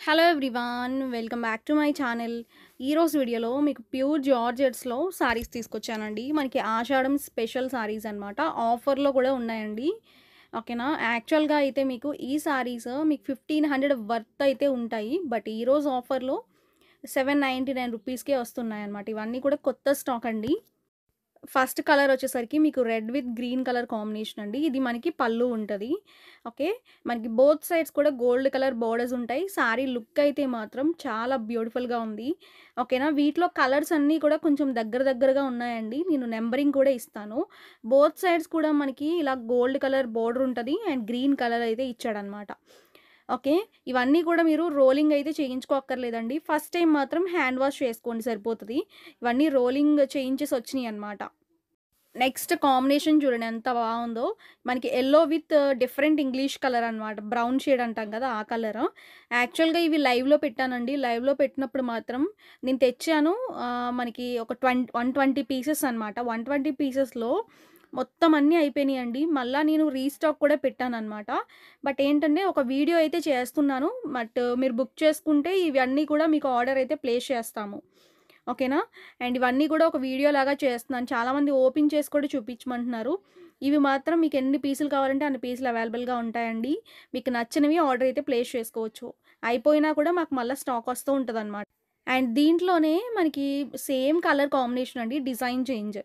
Hello everyone, welcome back to my channel. ఈరోజు వీడియోలో మీకు ప్యూర్ జార్జెట్స్లో సారీస్ తీసుకొచ్చానండి. మనకి ఆషాఢం స్పెషల్ సారీస్ అనమాట. ఆఫర్లో కూడా ఉన్నాయండి. ఓకేనా. యాక్చువల్గా అయితే మీకు ఈ సారీస్ మీకు 1500 వర్త్ అయితే ఉంటాయి. బట్ ఈరోజు ఆఫర్లో 799 రూపీస్కే వస్తున్నాయి అనమాట. ఇవన్నీ కూడా కొత్త స్టాక్ అండి. ఫస్ట్ కలర్ వచ్చేసరికి మీకు red with green colour combination అండి. ఇది మనకి పళ్ళు ఉంటది. ఓకే. మనకి బోత్ సైడ్స్ కూడా గోల్డ్ కలర్ బోర్డర్స్ ఉంటాయి. సారీ లుక్ అయితే మాత్రం చాలా బ్యూటిఫుల్‌గా ఉంది. ఓకేనా. వీటిలో కలర్స్ అన్నీ కూడా కొంచెం దగ్గరగా ఉన్నాయండి. నేను నంబరింగ్ కూడా ఇస్తాను. బోత్ సైడ్స్ కూడా మనకి ఇలా గోల్డ్ కలర్ బోర్డర్ ఉంటది. అండ్ గ్రీన్ కలర్ అయితే ఇచ్చాడనమాట. ఓకే. ఇవన్నీ కూడా మీరు రోలింగ్ అయితే చేయించుకోక్కర్లేదండి. ఫస్ట్ టైమ్ మాత్రం హ్యాండ్ వాష్ చేసుకోండి సరిపోతది. ఇవన్నీ రోలింగ్ చేయించేసి వచ్చినియనమాట. నెక్స్ట్ కాంబినేషన్ చూడండి ఎంత బావుందో. మనకి yellow with different English colour అనమాట. బ్రౌన్ షేడ్ అంటాం కదా! ఆ కలరు. యాక్చువల్‌గా ఇవి లైవ్‌లో పెట్టానండి. లైవ్‌లో పెట్టినప్పుడు మాత్రం నేను తెచ్చాను. మనకి ఒక 120 పీసెస్ అనమాట. 120 పీసెస్‌లో మొత్తం అన్నీ అయిపోయినాయండి. మళ్ళా నేను రీస్టాక్ కూడా పెట్టాననమాట. బట్ ఏంటంటే ఒక వీడియో అయితే చేస్తున్నాను. బట్ మీరు బుక్ చేసుకుంటే ఇవన్నీ కూడా మీకు ఆర్డర్ అయితే ప్లేస్ చేస్తాము. ఓకేనా. అండ్ ఇవన్నీ కూడా ఒక వీడియో లాగా చేస్తున్నాను. చాలామంది ఓపెన్ చేసి కూడా చూపించమంటున్నారు. ఇవి మాత్రం మీకు ఎన్ని పీసులు కావాలంటే అన్ని పీసులు అవైలబుల్‌గా ఉంటాయండి. మీకు నచ్చినవి ఆర్డర్ అయితే ప్లేస్ చేసుకోవచ్చు. అయిపోయినా కూడా మాకు మళ్ళా స్టాక్ వస్తూ ఉంటదనమాట. అండ్ దీంట్లోనే మనకి సేమ్ కలర్ కాంబినేషన్ అండి. Design change.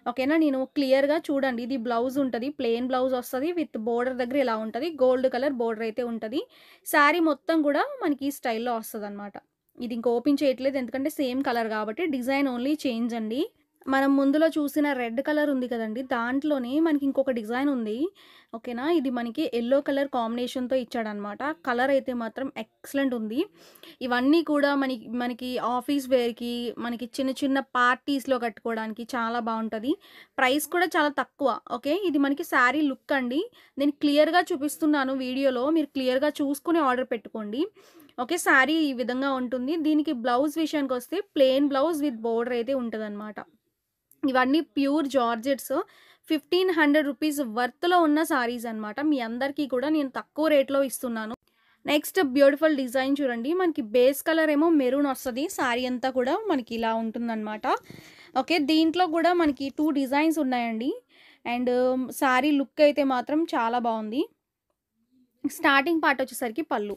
ఓకేనా. నేను క్లియర్‌గా చూడండి. ఇది బ్లౌజ్ ఉంటది. ప్లెయిన్ బ్లౌజ్ వస్తది. విత్ బోర్డర్ దగ్గర ఇలా ఉంటది. గోల్డ్ కలర్ బోర్డర్ అయితే ఉంటది. శారీ మొత్తం కూడా మనకి ఈ స్టైల్‌లో వస్తదనమాట. ఇది ఇంక ఓపెన్ చేయట్లేదు. ఎందుకంటే సేమ్ కలర్ కాబట్టి డిజైన్ ఓన్లీ చేంజ్ అండి. మనం ముందులో చూసిన రెడ్ కలర్ ఉంది కదండీ! దాంట్లోనే మనకి ఇంకొక డిజైన్ ఉంది. ఓకేనా. ఇది మనకి యెల్లో కలర్ కాంబినేషన్‌తో ఇచ్చాడనమాట. కలర్ అయితే మాత్రం ఎక్సలెంట్ ఉంది. ఇవన్నీ కూడా మనకి ఆఫీస్ వేర్‌కి, మనకి చిన్న చిన్న పార్టీస్‌లో కట్టుకోవడానికి చాలా బావుంటది. ప్రైస్ కూడా చాలా తక్కువ. ఓకే. ఇది మనకి శారీ లుక్ అండి. నేను క్లియర్‌గా చూపిస్తున్నాను వీడియోలో. మీరు క్లియర్‌గా చూసుకొని ఆర్డర్ పెట్టుకోండి. ఓకే. శారీ ఈ విధంగా ఉంటుంది. దీనికి బ్లౌజ్ విషయానికొస్తే ప్లెయిన్ బ్లౌజ్ విత్ బోర్డర్ అయితే ఉంటదనమాట. ఇవన్నీ ప్యూర్ జార్జెట్స్. 1500 రూపీస్ వర్త్‌లో ఉన్న సారీస్ అనమాట. మీ అందరికీ కూడా నేను తక్కువ రేట్‌లో ఇస్తున్నాను. నెక్స్ట్ బ్యూటిఫుల్ డిజైన్ చూడండి. మనకి బేస్ కలర్ ఏమో మెరూన్ వస్తది. సారీ అంతా కూడా మనకి ఇలా ఉంటుందనమాట. ఓకే. దీంట్లో కూడా మనకి 2 డిజైన్స్ ఉన్నాయండి. అండ్ సారీ లుక్ అయితే మాత్రం చాలా బావుంది. స్టార్టింగ్ పార్ట్ వచ్చేసరికి పళ్ళు.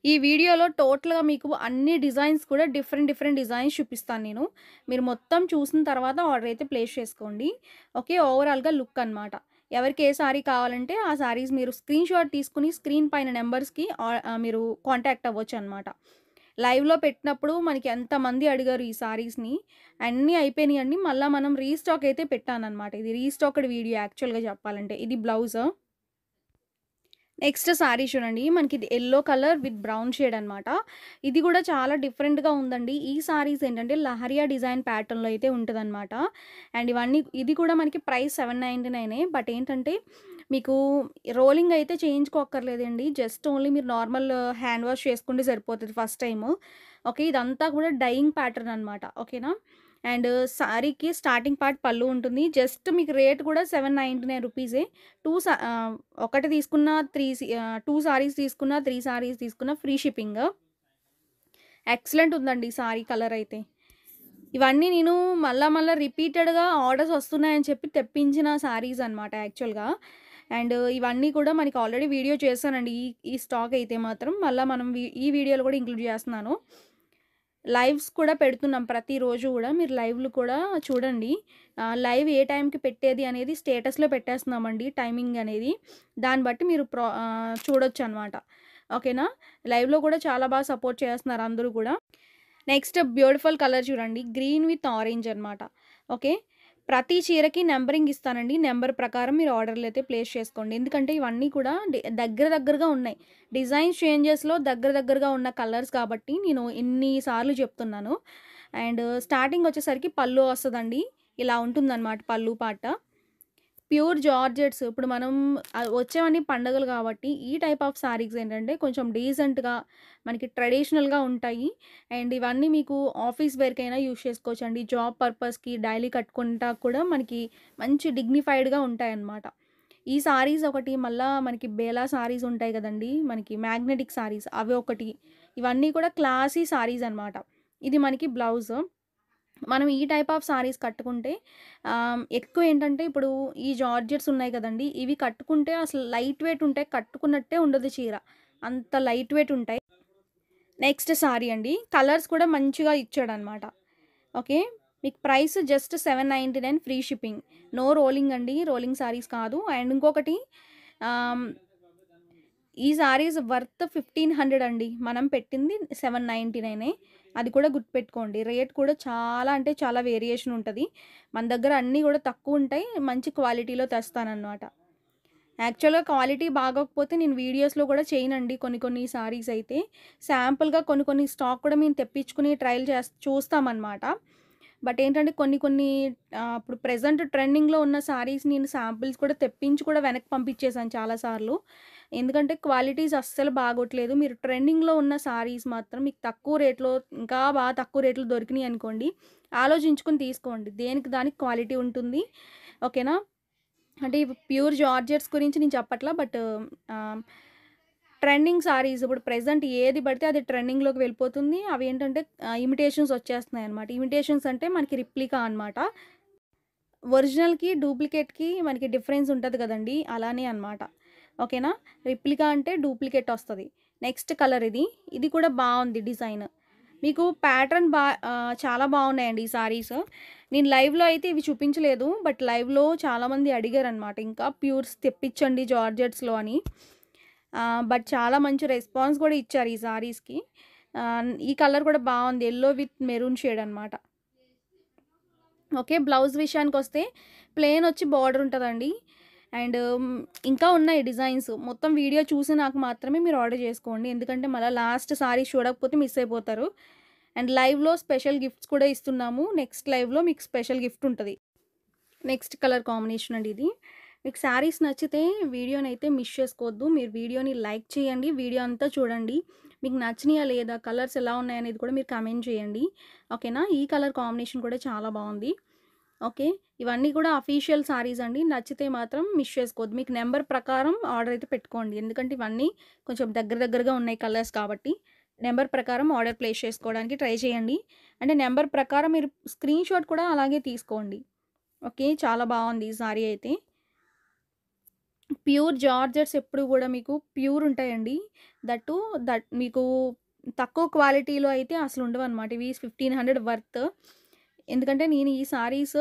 ఈ వీడియోలో టోటల్‌గా మీకు అన్ని డిజైన్స్ కూడా డిఫరెంట్ డిజైన్స్ చూపిస్తాను నేను. మీరు మొత్తం చూసిన తర్వాత ఆర్డర్ అయితే ప్లేస్ చేసుకోండి. ఓకే. ఓవరాల్‌గా లుక్ అనమాట. ఎవరికి ఏ సారీ కావాలంటే ఆ సారీస్ మీరు స్క్రీన్‌షాట్ తీసుకొని స్క్రీన్ పైన నంబర్స్‌కి మీరు కాంటాక్ట్ అవ్వొచ్చనమాట. లైవ్‌లో పెట్టినప్పుడు మనకి ఎంతమంది అడిగారు ఈ సారీస్‌ని. అన్నీ అయిపోయినాయండి. మళ్ళా మనం రీస్టాక్ అయితే పెట్టాననమాట. ఇది రీస్టాక్డ్ వీడియో యాక్చువల్‌గా చెప్పాలంటే. ఇది బ్లౌజ్. నెక్స్ట్ సారీ చూడండి. మనకిది yellow colour with brown shade అనమాట. ఇది కూడా చాలా డిఫరెంట్‌గా ఉందండి. ఈ సారీస్ ఏంటంటే లహరియా డిజైన్ ప్యాటర్న్‌లో అయితే ఉంటదనమాట. అండ్ ఇది కూడా మనకి ప్రైస్ 799 బట్ ఏంటంటే మీకు రోలింగ్ అయితే చేయించుకోక్కర్లేదండి. జస్ట్ ఓన్లీ మీరు నార్మల్ హ్యాండ్ వాష్ చేసుకుంటే సరిపోతది ఫస్ట్ టైము. ఓకే. ఇదంతా కూడా డైయింగ్ ప్యాటర్న్ అనమాట. ఓకేనా. అండ్ సారీకి స్టార్టింగ్ పార్ట్ పళ్ళు ఉంటుంది. జస్ట్ మీకు రేట్ కూడా 799 రూపీసే. 2 సా ఒకటి తీసుకున్న 2 సారీస్ తీసుకున్న, 3 సారీస్ తీసుకున్న ఫ్రీ షిప్పింగ్. ఎక్సలెంట్ ఉందండి సారీ కలర్ అయితే. ఇవన్నీ నేను మళ్ళా రిపీటెడ్‌గా ఆర్డర్స్ వస్తున్నాయని చెప్పి తెప్పించిన సారీస్ అనమాట యాక్చువల్‌గా. అండ్ ఇవన్నీ కూడా మనకి ఆల్రెడీ వీడియో చేశానండి. ఈ స్టాక్ అయితే మాత్రం మళ్ళా మనం ఈ వీడియోలో కూడా ఇంక్లూడ్ చేస్తున్నాను. లైవ్స్ కూడా పెడుతున్నాం ప్రతిరోజు గూడా. మీరు లైవ్‌లు కూడా చూడండి. లైవ్ ఏ టైంకి పెట్టేది అనేది స్టేటస్‌లో పెట్టేస్తున్నామండి టైమింగ్ అనేది. దాన్ని బట్టి మీరు చూడొచ్చనమాట. ఓకేనా. లైవ్‌లో కూడా చాలా బాగా సపోర్ట్ చేస్తున్నారు అందరూ కూడా. నెక్స్ట్ బ్యూటిఫుల్ కలర్ చూడండి. గ్రీన్ విత్ ఆరెంజ్ అనమాట. ఓకే. ప్రతి చీరకి నంబరింగ్ ఇస్తానండి. నంబర్ ప్రకారం మీరు ఆర్డర్‌లయితే ప్లేస్ చేసుకోండి. ఎందుకంటే ఇవన్నీ కూడా దగ్గరగా ఉన్నాయి. డిజైన్స్ చేంజెస్‌లో దగ్గరగా ఉన్న కలర్స్ కాబట్టి నేను ఇన్ని సార్లు చెప్తున్నాను. అండ్ స్టార్టింగ్ వచ్చేసరికి పళ్ళు వస్తదండి. ఇలా ఉంటుందనమాట పళ్ళు పార్ట్. ప్యూర్ జార్జెట్స్ ఇప్పుడు మనం వచ్చేవన్నీ పండగలు కాబట్టి ఈ టైప్ ఆఫ్ సారీస్ ఏంటంటే కొంచెం డీసెంట్‌గా మనకి ట్రెడిషనల్‌గా ఉంటాయి. అండ్ ఇవన్నీ మీకు ఆఫీస్ వేర్‌కైనా యూజ్ చేసుకోవచ్చండి. జాబ్ పర్పస్‌కి డైలీ కట్టుకుంటా కూడా మనకి మంచి డిగ్నిఫైడ్‌గా ఉంటాయన్నమాట. ఈ సారీస్ ఒకటి, మళ్ళా మనకి బేలా సారీస్ ఉంటాయి కదండీ! మనకి మ్యాగ్నెటిక్ సారీస్ అవి ఒకటి. ఇవన్నీ కూడా క్లాసీ సారీస్ అనమాట. ఇది మనకి బ్లౌజ్. మనం ఈ టైప్ ఆఫ్ సారీస్ కట్టుకుంటే ఎక్కువ ఏంటంటే ఇప్పుడు ఈ జార్జెట్స్ ఉన్నాయి కదండీ! ఇవి కట్టుకుంటే అసలు లైట్ వెయిట్ ఉంటాయి. కట్టుకున్నట్టే ఉండదు చీర. అంత లైట్ వెయిట్ ఉంటాయి. నెక్స్ట్ సారీ అండి. కలర్స్ కూడా మంచిగా ఇచ్చాడనమాట. ఓకే. మీకు price just 799 free shipping. No rolling అండి. రోలింగ్ సారీస్ కాదు. అండ్ ఇంకొకటి ఆహ్, ఈ సారీస్ వర్త్ 1500 అండి. మనం పెట్టింది 799. అది కూడా గుర్తుపెట్టుకోండి. రేట్ కూడా చాలా అంటే చాలా వేరియేషన్ ఉంటది. మన దగ్గర అన్నీ కూడా తక్కువుంటాయి. మంచి క్వాలిటీలో తెస్తాననమాట. యాక్చువల్‌గా క్వాలిటీ బాగోకపోతే నేను వీడియోస్‌లో కూడా చేయనండి కొన్ని కొన్ని సారీస్ అయితే. శాంపుల్‌గా కొన్ని కొన్ని స్టాక్ కూడా మేము తెప్పించుకొని ట్రయల్ చూస్తామనమాట. బట్ ఏంటంటే కొన్ని కొన్ని ఇప్పుడు ప్రెజెంట్ ట్రెండింగ్‌లో ఉన్న సారీస్ నేను శాంపిల్స్ కూడా తెప్పించి కూడా వెనక్కి పంపించేసాను చాలా సార్లు. ఎందుకంటే క్వాలిటీస్ అస్సలు బాగోట్లేదు. మీరు ట్రెండింగ్‌లో ఉన్న సారీస్ మాత్రం మీకు తక్కువ రేట్‌లో ఇంకా బాగా తక్కువ రేట్‌లో దొరికినాయి అనుకోండి, ఆలోచించుకొని తీసుకోండి. దేనికి దానికి క్వాలిటీ ఉంటుంది. ఓకేనా? అంటే ఇవి ప్యూర్ జార్జెట్స్ గురించి నేను చెప్పట్లా. బట్ ఆహ్, ట్రెండింగ్ సారీస్ ఇప్పుడు ప్రెజెంట్ ఏది పడితే అది ట్రెండింగ్‌లోకి వెళ్ళిపోతుంది. అవేంటంటే ఇమిటేషన్స్ వచ్చేస్తున్నాయన్నమాట. ఇమిటేషన్స్ అంటే మనకి రిప్లికా అనమాట. ఒరిజినల్‌కి, డూప్లికేట్‌కి మనకి డిఫరెన్స్ ఉంటది కదండీ! అలానే అనమాట. ఓకేనా? రిప్లికా అంటే డూప్లికేట్ వస్తది. నెక్స్ట్ కలర్ ఇది. ఇది కూడా బావుంది డిజైన్. మీకు ప్యాటర్న్ చాలా బావున్నాయండి ఈ సారీస్. నేను లైవ్‌లో అయితే ఇవి చూపించలేదు. బట్ లైవ్‌లో చాలామంది అడిగారనమాట. ఇంకా ప్యూర్స్ తెప్పించండి జార్జెట్స్‌లో అని. బట్ చాలా మంచి రెస్పాన్స్ కూడా ఇచ్చారు ఈ సారీస్‌కి. ఈ కలర్ కూడా బావుంది. యెల్లో విత్ మెరూన్ షేడ్ అనమాట. ఓకే. బ్లౌజ్ విషయానికొస్తే ప్లెయిన్ వచ్చి బార్డర్ ఉంటదండి. అండ్ ఇంకా ఉన్నాయి డిజైన్స్. మొత్తం వీడియో చూసినాక మాత్రమే మీరు ఆర్డర్ చేసుకోండి. ఎందుకంటే మళ్ళా లాస్ట్ సారీస్ చూడకపోతే మిస్ అయిపోతారు. అండ్ లైవ్‌లో స్పెషల్ గిఫ్ట్స్ కూడా ఇస్తున్నాము. నెక్స్ట్ లైవ్‌లో మీకు స్పెషల్ గిఫ్ట్ ఉంటది. నెక్స్ట్ కలర్ కాంబినేషన్ అండి ఇది. మీకు శారీస్ నచ్చితే వీడియోనైతే మిస్ చేసుకోవద్దు. మీరు వీడియోని లైక్ చేయండి. వీడియో అంతా చూడండి. మీకు నచ్చినాయా లేదా? కలర్స్ ఎలా ఉన్నాయనేది కూడా మీరు కామెంట్ చేయండి. ఓకేనా? ఈ కలర్ కాంబినేషన్ కూడా చాలా బావుంది. ఓకే. ఇవన్నీ కూడా అఫీషియల్ సారీస్ అండి. నచ్చితే మాత్రం మిస్ చేసుకోవద్దు. మీకు నంబర్ ప్రకారం ఆర్డర్ అయితే పెట్టుకోండి. ఎందుకంటే ఇవన్నీ కొంచెం దగ్గర దగ్గరగా ఉన్నాయి కలర్స్ కాబట్టి. నంబర్ ప్రకారం ఆర్డర్ ప్లేస్ చేసుకోవడానికి ట్రై చేయండి. అంటే నంబర్ ప్రకారం మీరు స్క్రీన్‌షాట్ కూడా అలాగే తీసుకోండి. ఓకే. చాలా బావుంది ఈ సారీ అయితే. ప్యూర్ జార్జెట్స్ ఎప్పుడు గూడా మీకు ప్యూర్ ఉంటాయండి. దట్టు మీకు తక్కువ క్వాలిటీలో అయితే అసలుండవనమాట. ఇవి 1500 వర్త్. ఎందుకంటే నేను ఈ సారీస్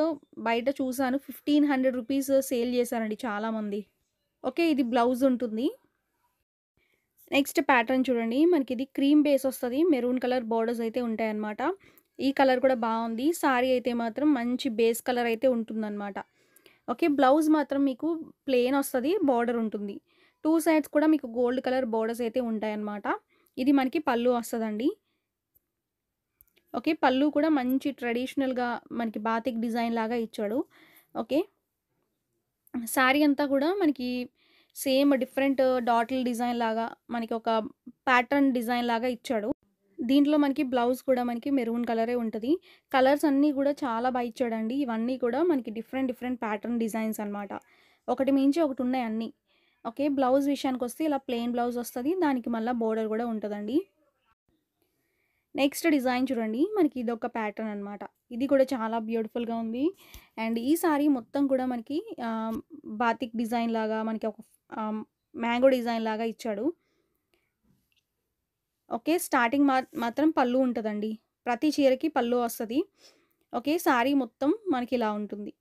బయట చూసాను. 1500 రూపీస్ సేల్ చేశారండి చాలామంది. ఓకే. ఇది బ్లౌజ్ ఉంటుంది. నెక్స్ట్ ప్యాటర్న్ చూడండి. మనకిది క్రీమ్ బేస్ వస్తది. మెరూన్ కలర్ బోర్డర్స్ అయితే ఉంటాయన్నమాట. ఈ కలర్ కూడా బావుంది. సారీ అయితే మాత్రం మంచి బేస్ కలర్ అయితే ఉంటుందన్నమాట. ఓకే. బ్లౌజ్ మాత్రం మీకు ప్లెయిన్ వస్తది. బోర్డర్ ఉంటుంది. 2 సైడ్స్ కూడా మీకు గోల్డ్ కలర్ బోర్డర్స్ అయితే ఉంటాయన్నమాట. ఇది మనకి పల్లు వస్తదండి. ఓకే. పల్లు కూడా మంచి ట్రెడిషనల్‌గా మనకి బాతిక్ డిజైన్ లాగా ఇచ్చాడు. ఓకే. శారీ అంతా కూడా మనకి సేమ్ డిఫరెంట్ డాట్‌ల డిజైన్ లాగా మనకి ఒక ప్యాటర్న్ డిజైన్ లాగా ఇచ్చాడు. దీంట్లో మనకి బ్లౌజ్ కూడా మనకి మెరూన్ కలరే ఉంటది. కలర్స్ అన్నీ కూడా చాలా ఇచ్చాడండి. ఇవన్నీ కూడా మనకి డిఫరెంట్ డిఫరెంట్ ప్యాటర్న్ డిజైన్స్ అనమాట. ఒకటి మించి ఒకటి ఉన్నాయి అన్నీ. ఓకే. బ్లౌజ్ విషయానికొస్తే ఇలా ప్లెయిన్ బ్లౌజ్ వస్తది. దానికి మళ్ళా బోర్డర్ కూడా ఉంటదండి. నెక్స్ట్ డిజైన్ చూడండి. మనకి ఇదొక ప్యాటర్న్ అనమాట. ఇది కూడా చాలా బ్యూటిఫుల్‌గా ఉంది. అండ్ ఈ సారీ మొత్తం కూడా మనకి బాతిక్ డిజైన్ లాగా మనకి ఒక ఆహ్, మ్యాంగో డిజైన్ లాగా ఇచ్చాడు. ఓకే. స్టార్టింగ్ మాత్రం పల్లు ఉంటదండి. ప్రతి చీరకి పల్లు వస్తది. ఓకే. సారీ మొత్తం మనకిలా ఉంటుంది.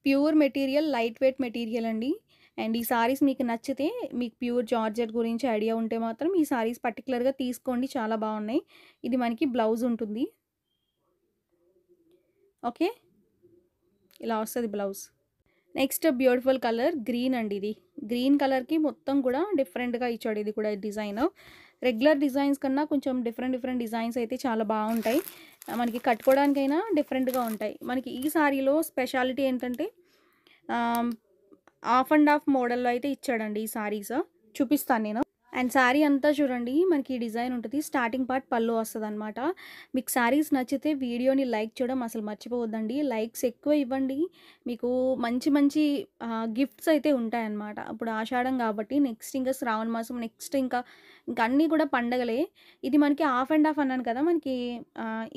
Pure material, light weight material అండి. అండ్ ఈ సారీస్ మీకు నచ్చితే, మీకు ప్యూర్ జార్జెట్ గురించి ఐడియా ఉంటే మాత్రం ఈ సారీస్ పర్టిక్యులర్‌గా తీసుకోండి. చాలా బావున్నాయి. ఇది మనకి బ్లౌజ్ ఉంటుంది. ఓకే. ఇలా వస్తది blouse. Next beautiful colour green అండి ఇది. గ్రీన్ కలర్‌కి మొత్తం కూడా డిఫరెంట్‌గా ఇచ్చాడు ఇది కూడా డిజైన్. రెగ్యులర్ డిజైన్స్ కన్నా కొంచెం డిఫరెంట్ డిఫరెంట్ డిజైన్స్ అయితే చాలా బావుంటాయి. మనకి కట్టుకోవడానికైనా డిఫరెంట్‌గా ఉంటాయి. మనకి ఈ సారీలో స్పెషాలిటీ ఏంటంటే ఆహ్, హాఫ్ అండ్ హాఫ్ మోడల్‌లో అయితే ఇచ్చాడండి ఈ సారీస్. చూపిస్తాను నేను. అండ్ శారీ అంతా చూడండి మనకి ఈ డిజైన్ ఉంటది. స్టార్టింగ్ పార్ట్ పళ్ళు వస్తదనమాట. మీకు శారీస్ నచ్చితే వీడియోని లైక్ చేయడం అసలు మర్చిపోవద్దండి. లైక్స్ ఎక్కువ ఇవ్వండి. మీకు మంచి మంచి గిఫ్ట్స్ అయితే ఉంటాయన్నమాట. ఇప్పుడు ఆషాఢం కాబట్టి నెక్స్ట్ ఇంకా శ్రావణ మాసం, నెక్స్ట్ ఇంకా అన్నీ కూడా పండగలే. ఇది మనకి హాఫ్ అండ్ హాఫ్ అన్నాను కదా! మనకి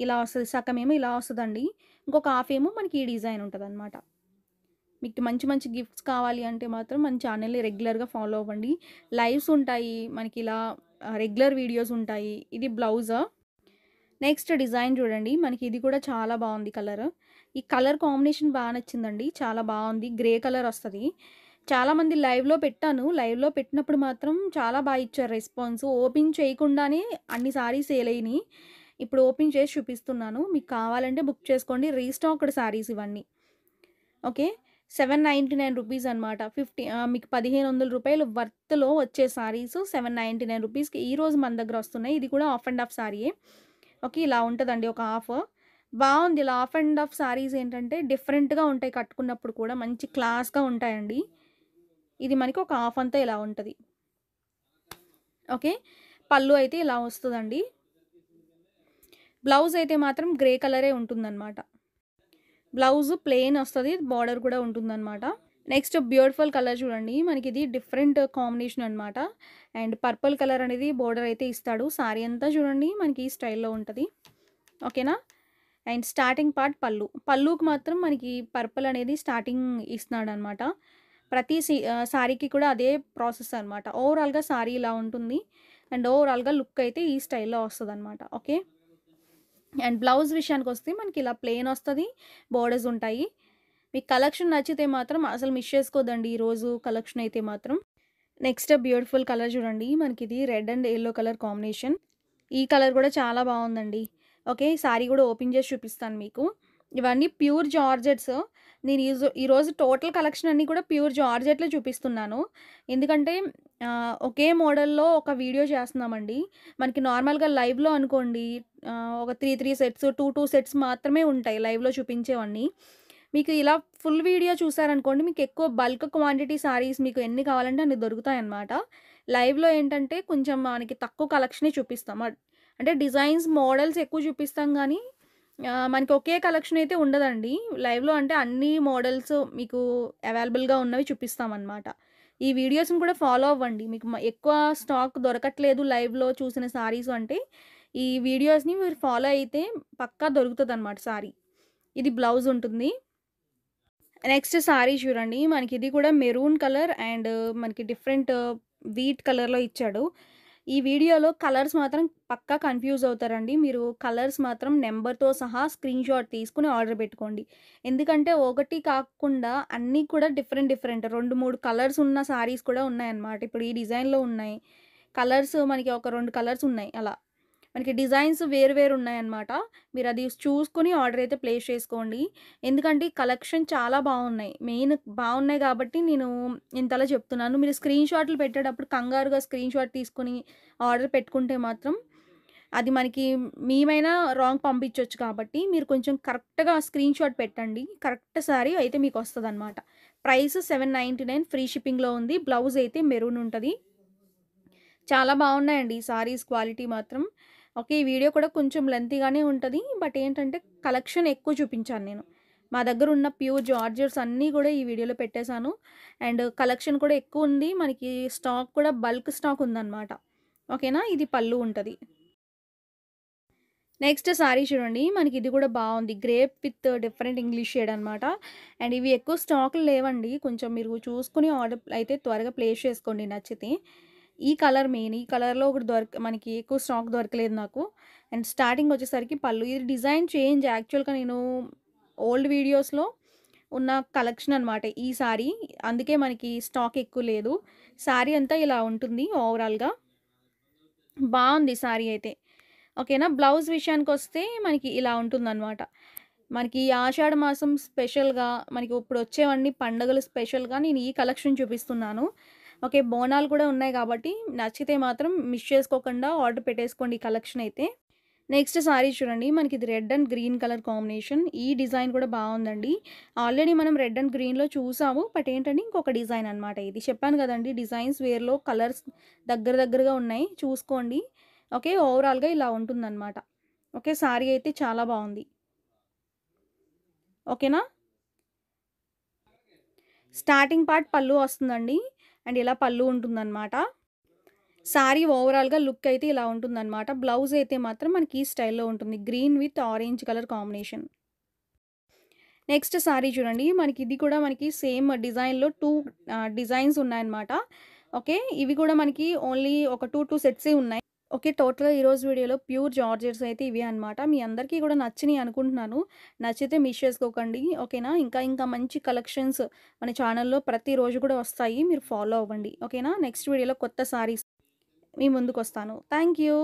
ఇలా వస్తది. సగమేమో ఇలా వస్తదండి. ఇంకొక హాఫ్ ఏమో మనకి ఈ డిజైన్ ఉంటదనమాట. మీకు మంచి మంచి గిఫ్ట్స్ కావాలి అంటే మాత్రం మన ఛానల్‌ని రెగ్యులర్‌గా ఫాలో అవ్వండి. లైవ్స్ ఉంటాయి. మనకిలా రెగ్యులర్ వీడియోస్ ఉంటాయి. ఇది బ్లౌజా. నెక్స్ట్ డిజైన్ చూడండి. మనకి ఇది కూడా చాలా బావుంది కలర్. ఈ కలర్ కాంబినేషన్ బా నచ్చిందండి. చాలా బావుంది. గ్రే కలర్ వస్తది. చాలామంది లైవ్‌లో పెట్టాను. లైవ్‌లో పెట్టినప్పుడు మాత్రం చాలా బా ఇచ్చారు రెస్పాన్స్. ఓపెన్ చేయకుండానే అన్ని సారీస్ సేల్ అయినియి. ఇప్పుడు ఓపెన్ చేసి చూపిస్తున్నాను. మీకు కావాలంటే బుక్ చేసుకోండి. రీస్టాక్డ్ సారీస్ ఇవన్నీ. ఓకే. రూ. 799 అనమాట. మీకు రూ. 1500 వర్త్‌లో వచ్చే సారీస్ రూ. 799కి ఈరోజు మన దగ్గర వస్తున్నాయి. ఇది కూడా హాఫ్ అండ్ హాఫ్ సారీయే. ఓకే. ఇలా ఉంటదండి ఒక హాఫ్. బావుంది. ఇలా హాఫ్ అండ్ హాఫ్ సారీస్ ఏంటంటే డిఫరెంట్‌గా ఉంటాయి కట్టుకున్నప్పుడు కూడా మంచి క్లాస్‌గా ఉంటాయండి. ఇది మనకి ఒక హాఫ్ అంతా ఇలా ఉంటది. ఓకే. పళ్ళు అయితే ఇలా వస్తదండి. బ్లౌజ్ అయితే మాత్రం గ్రే కలరే ఉంటుందనమాట. బ్లౌజ్ ప్లెయిన్ వస్తది. బార్డర్ కూడా ఉంటుందనమాట. నెక్స్ట్ బ్యూటిఫుల్ కలర్ చూడండి. మనకిది డిఫరెంట్ కాంబినేషన్ అనమాట. అండ్ పర్పుల్ కలర్ అనేది బోర్డర్ అయితే ఇస్తాడు. సారీ అంతా చూడండి మనకి ఈ స్టైల్‌లో ఉంటది. ఓకేనా? అండ్ స్టార్టింగ్ పార్ట్ పళ్ళు. పళ్ళుకి మాత్రం మనకి పర్పుల్ అనేది స్టార్టింగ్ ఇస్తున్నాడనమాట. సారీకి కూడా అదే ప్రాసెస్ అనమాట. ఓవరాల్‌గా సారీ ఇలా ఉంటుంది. అండ్ ఓవరాల్‌గా లుక్ అయితే ఈ స్టైల్‌లో వస్తదనమాట. ఓకే. అండ్ బ్లౌజ్ విషయానికొస్తే మనకి ఇలా ప్లెయిన్ వస్తది. బోర్డర్స్ ఉంటాయి. మీకు కలెక్షన్ నచ్చితే మాత్రం అసలు మిస్ చేసుకోవద్దండి ఈరోజు కలెక్షన్ అయితే మాత్రం. నెక్స్ట్ బ్యూటిఫుల్ కలర్ చూడండి. మనకిది red and yellow colour combination. ఈ కలర్ కూడా చాలా బావుందండి. ఓకే. సారీ కూడా ఓపెన్ చేసి చూపిస్తాను మీకు. ఇవన్నీ ప్యూర్ జార్జెట్స్. నేను ఈరోజు టోటల్ కలెక్షన్ అన్నీ కూడా ప్యూర్ జార్జెట్‌లో చూపిస్తున్నాను. ఎందుకంటే ఒకే మోడల్‌లో ఒక వీడియో చేస్తున్నామండి. మనకి నార్మల్‌గా లైవ్‌లో అనుకోండి ఒక 3 సెట్స్, 2 సెట్స్ మాత్రమే ఉంటాయి లైవ్‌లో చూపించేవన్నీ. మీకు ఇలా ఫుల్ వీడియో చూసారనుకోండి మీకు ఎక్కువ బల్క్ క్వాంటిటీ సారీస్ మీకు ఎన్ని కావాలంటే అన్ని దొరుకుతాయన్నమాట. లైవ్‌లో ఏంటంటే కొంచెం మనకి తక్కువ కలెక్షనే చూపిస్తాం. అంటే డిజైన్స్, మోడల్స్ ఎక్కువ చూపిస్తాం గానీ మనకి ఒకే కలెక్షన్ అయితే ఉండదండి. లైవ్‌లో అంటే అన్ని మోడల్స్ మీకు అవైలబుల్‌గా ఉన్నవి చూపిస్తామనమాట. ఈ వీడియోస్‌ని కూడా ఫాలో అవ్వండి. మీకు ఎక్కువ స్టాక్ దొరకట్లేదు లైవ్‌లో చూసిన సారీస్ అంటే, ఈ వీడియోస్‌ని మీరు ఫాలో అయితే పక్కా దొరుకుతదనమాట సారీ. ఇది బ్లౌజ్ ఉంటుంది. నెక్స్ట్ సారీ చూడండి. మనకిది కూడా మెరూన్ కలర్ అండ్ మనకి డిఫరెంట్ వీట్ కలర్‌లో ఇచ్చాడు. ఈ వీడియోలో కలర్స్ మాత్రం పక్కా కన్‌ఫ్యూజ్ అవుతారండి. మీరు కలర్స్ మాత్రం నంబర్‌తో సహా స్క్రీన్‌షాట్ తీసుకొని ఆర్డర్ పెట్టుకోండి. ఎందుకంటే ఒకటి కాకుండా అన్నీ కూడా డిఫరెంట్ 2, 3 కలర్స్ ఉన్న సారీస్ కూడా ఉన్నాయన్నమాట. ఇప్పుడు ఈ డిజైన్‌లో ఉన్నాయి. కలర్స్ మనకి ఒక 2 కలర్స్ ఉన్నాయి అలా. మనకి డిజైన్స్ వేరు వేరు ఉన్నాయన్నమాట. మీరది చూసుకొని ఆర్డర్ అయితే ప్లేస్ చేసుకోండి. ఎందుకంటే కలెక్షన్ చాలా బావున్నాయి. బావున్నాయి కాబట్టి నేను ఇంతలా చెప్తున్నాను. మీరు స్క్రీన్‌షాట్లు పెట్టేటప్పుడు కంగారుగా స్క్రీన్‌షాట్ తీసుకొని ఆర్డర్ పెట్టుకుంటే మాత్రం అది మనకి మేమైనా రాంగ్ పంపించొచ్చు కాబట్టి మీరు కొంచెం కరెక్ట్‌గా స్క్రీన్‌షాట్ పెట్టండి. కరెక్ట్ సారీ అయితే మీకొస్తదనమాట. ప్రైస్ 799 ఫ్రీ షిప్పింగ్‌లో ఉంది. బ్లౌజ్ అయితే మెరూన్ ఉంటది. చాలా బావున్నాయండి ఈ సారీస్ క్వాలిటీ మాత్రం. ఓకే. ఈ వీడియో కూడా కొంచెం లెంతీగానే ఉంటది. బట్ ఏంటంటే కలెక్షన్ ఎక్కువ చూపించాను నేను. మా దగ్గరున్న ప్యూర్ జార్జెట్స్ అన్నీ గూడా ఈ వీడియోలో పెట్టేశాను. అండ్ కలెక్షన్ కూడా ఎక్కువుంది. మనకి స్టాక్ కూడా బల్క్ స్టాక్ ఉందనమాట. ఓకేనా? ఇది పళ్ళు ఉంటది. నెక్స్ట్ సారీ చూడండి. మనకి ఇది కూడా బావుంది. Grape with different English shade అనమాట. అండ్ ఇవి ఎక్కువ స్టాకులు లేవండి. కొంచెం మీరు చూసుకొని ఆర్డర్ అయితే త్వరగా ప్లేస్ చేసుకోండి నచ్చితే. ఈ కలర్ మెయిన్. ఈ కలర్‌లో ఒకటి మనకి ఎక్కువ స్టాక్ దొరకలేదు నాకు. అండ్ స్టార్టింగ్ వచ్చేసరికి పళ్ళు. ఇది డిజైన్ చేంజ్ యాక్చువల్‌గా నేను ఓల్డ్ వీడియోస్‌లో ఉన్న కలెక్షన్ అనమాట ఈ సారీ. అందుకే మనకి స్టాక్ ఎక్కువ లేదు. సారీ అంతా ఇలా ఉంటుంది ఓవరాల్‌గా. బావుంది సారీ అయితే. ఓకేనా. బ్లౌజ్ విషయానికొస్తే మనకి ఇలా ఉంటుందనమాట. మనకి ఈ ఆషాఢ మాసం స్పెషల్‌గా మనకి ఇప్పుడొచ్చేవన్నీ పండుగలు స్పెషల్‌గా నేను ఈ కలెక్షన్ చూపిస్తున్నాను. ఓకే. బోనాలు కూడా ఉన్నాయి కాబట్టి నచ్చితే మాత్రం మిస్ చేసుకోకుండా ఆర్డర్ పెట్టేసుకోండి ఈ కలెక్షన్ అయితే. నెక్స్ట్ సారీ చూడండి. మనకిది red and green colour combination. ఈ డిజైన్ కూడా బావుందండి. ఆల్రెడీ మనం రెడ్ అండ్ గ్రీన్‌లో చూసాము. బట్ ఏంటంటే ఇంకొక డిజైన్ అనమాట ఇది. చెప్పాను కదండీ! డిజైన్స్ వేర్‌లో కలర్స్ దగ్గరగా ఉన్నాయి. చూసుకోండి. ఓకే. ఓవరాల్‌గా ఇలా ఉంటుందనమాట. ఓకే. సారీ అయితే చాలా బావుంది. ఓకేనా? స్టార్టింగ్ పార్ట్ పల్లు వస్తుందండి. అండ్ ఇలా పల్లు ఉంటుందనమాట. సారీ ఓవరాల్‌గా లుక్ అయితే ఇలా ఉంటుందనమాట. బ్లౌజ్ అయితే మాత్రం మనకి ఈ స్టైల్‌లో ఉంటుంది. Green with orange colour combination. Next sari చూడండి. ఇది కూడా మనకి సేమ్ డిజైన్‌లో 2 డిజైన్స్ ఉన్నాయన్నమాట. ఓకే. ఇవి కూడా మనకి ఓన్లీ ఒక 2 సెట్సే ఉన్నాయి. ఓకే. టోటల్‌గా ఈరోజు వీడియోలో ప్యూర్ జార్జెట్స్ అయితే ఇవే అన్నమాట. మీ అందరికీ కూడా నచ్చినియి అనుకుంటున్నాను. నచ్చితే మిస్ చేసుకోకండి. ఓకేనా? ఇంకా మంచి కలెక్షన్స్ మన ఛానల్‌లో ప్రతిరోజు కూడా వస్తాయి. మీరు ఫాలో అవ్వండి. ఓకేనా? నెక్స్ట్ వీడియోలో కొత్త సారీస్ మీ ముందుకొస్తాను. Thank you.